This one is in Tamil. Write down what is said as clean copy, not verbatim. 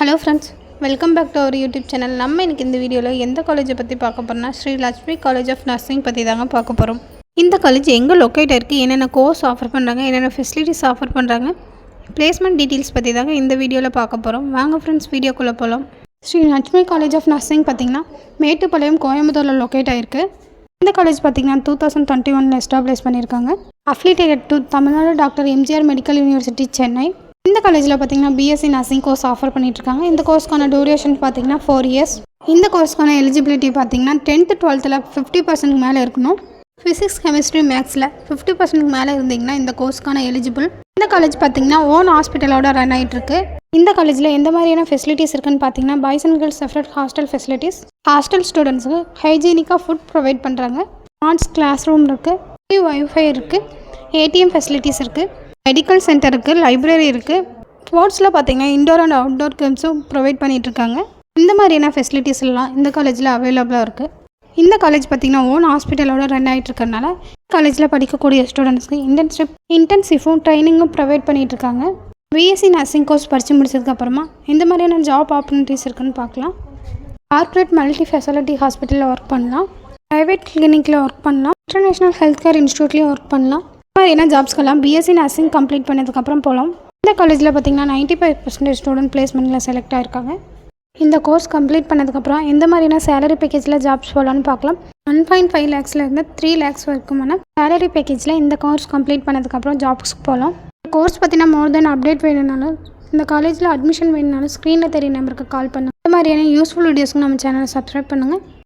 Hello friends, welcome back to our YouTube channel. நம்ம இன்றைக்கி இந்த வீடியோவில் எந்த காலேஜை பற்றி பார்க்க போகிறோம்னா Sri Lakshmi college of nursing பற்றி தாங்க பார்க்க போகிறோம். இந்த காலேஜ் எங்கே லொக்கேட் இருக்குது, என்னென்ன கோர்ஸ் ஆஃபர் பண்ணுறாங்க, என்னென்ன ஃபெசிலிட்டிஸ் ஆஃபர் பண்ணுறாங்க, பிளேஸ்மெண்ட் டீட்டெயில்ஸ் பற்றி தாங்க இந்த வீடியோவில் பார்க்க போகிறோம். வாங்க ஃப்ரெண்ட்ஸ், வீடியோக்குள்ளே போகலாம். Sri Lakshmi college of nursing பார்த்திங்கன்னா மேட்டுப்பாளையம், கோயம்புத்தூரில் லொக்கேட் ஆகிருக்கு. இந்த காலேஜ் பார்த்திங்கன்னா 2021 எஸ்டாப்ளிஷ் பண்ணியிருக்காங்க. Affiliated to Tamil Nadu doctor MGR medical university, Chennai. இந்த காலேஜில் பார்த்திங்கன்னா பிஎஸ்சி நர்சிங் கோர்ஸ் ஆஃபர் பண்ணிகிட்ருக்காங்க. இந்த கோர்ஸ்க்கான டூரேஷன் பார்த்திங்கன்னா 4 years. இந்த கோர்ஸ்க்கான எலிஜிபிலிட்டி பார்த்திங்கன்னா 10th 12th 50% மேலே இருக்கணும். ஃபிசிக்ஸ், கெமிஸ்ட்ரி, மேக்ஸில் 50% மேலே இருந்திங்கன்னா இந்த கோர்ஸ்க்கான எலிஜிபிள். இந்த காலேஜ் பார்த்திங்கன்னா ஓன் ஹாஸ்பிட்டலோட ரன் ஆகிட்டுருக்கு. இந்த காலேஜில் எந்த மாதிரியான ஃபெசிலிட்டிஸ் இருக்குன்னு பார்த்தீங்கன்னா boys and girls separate hostel facilities. Hostel ஸ்டூடெண்ட்ஸுக்கு ஹைஜீனிக்காக ஃபுட் ப்ரொவைட் பண்ணுறாங்க. ஸ்மார்ட்ஸ் கிளாஸ் ரூம் இருக்குது, ஃப்ரீ வைஃபை இருக்குது, ஏடிஎம் ஃபெசிலிட்டிஸ் இருக்குது, மெடிக்கல் சென்டர் இருக்குது, லைப்ரரி இருக்குது. ஸ்போர்ட்ஸில் பார்த்தீங்கன்னா இன்டோர் அண்ட் அவுட்டோர் கேம்ஸும் ப்ரொவைட் பண்ணிகிட்ருக்காங்க. இந்த மாதிரியான ஃபெசிலிட்டிஸ் எல்லாம் இந்த காலேஜில் அவைலபிளாக இருக்குது. இந்த காலேஜ் பார்த்திங்கன்னா ஓன் ஹாஸ்பிட்டலோட ரன் ஆகிட்டு இருக்கறனால காலேஜில் படிக்கக்கூடிய ஸ்டூடெண்ட்ஸ்க்கு இன்டென்சிவும் ட்ரைனிங்கும் ப்ரொவைட் பண்ணிகிட்ருக்காங்க. பிஎஸ்சி நர்சிங் கோர்ஸ் படித்து முடிச்சதுக்கப்புறமா இந்த மாதிரியான ஜாப் ஆப்பர்ச்சுனிட்டிஸ் இருக்குன்னு பார்க்கலாம். கார்ப்பரேட் மல்டி ஃபெசிலிட்டி ஹாஸ்பிட்டலில் ஒர்க் பண்ணலாம், ப்ரைவேட் கிளினிக்கில் ஒர்க் பண்ணலாம், இன்டர்நேஷ்னல் ஹெல்த் கேர் இன்ஸ்டியூட்லேயும் ஒர்க் பண்ணலாம். இந்த மாதிரியான ஜாப்ஸ்க்கெல்லாம் பிஎஸ்சி நர்சிங் கம்ப்ளீட் பண்ணதுக்கப்புறம் போகலாம். இந்த காலேஜில் பார்த்திங்கன்னா 95% ஸ்டூடெண்ட் பிளேஸ்மெண்ட்டில் செலக்ட் ஆகிருக்காங்க. இந்த கோர்ஸ் கம்ப்ளீட் பண்ணதுக்கப்புறம் எந்த மாதிரியான சேலரி பேக்கேஜில் ஜாப்ஸ் போகலான்னு பார்க்கலாம். 1.5 lakhsலேருந்து 3 lakhs வரைக்குமான சேலரி பேக்கேஜில் இந்த கோர்ஸ் கம்ப்ளீட் பண்ணதுக்கப்புறம் ஜாப்ஸ்க்கு போகலாம். இந்த கோர்ஸ் பற்றினா மோர் தென் அப்டேட் வேணும்னாலும், இந்த காலேஜில் அட்மிஷன் வேணும்னாலும் ஸ்க்ரீனில் தெரிய நம்பருக்கு கால் பண்ணுங்கள். இந்த மாதிரியான யூஸ்ஃபுல் வீடியோஸ்க்கு நம்ம சேனலை சப்ஸ்கிரைப் பண்ணுங்கள்.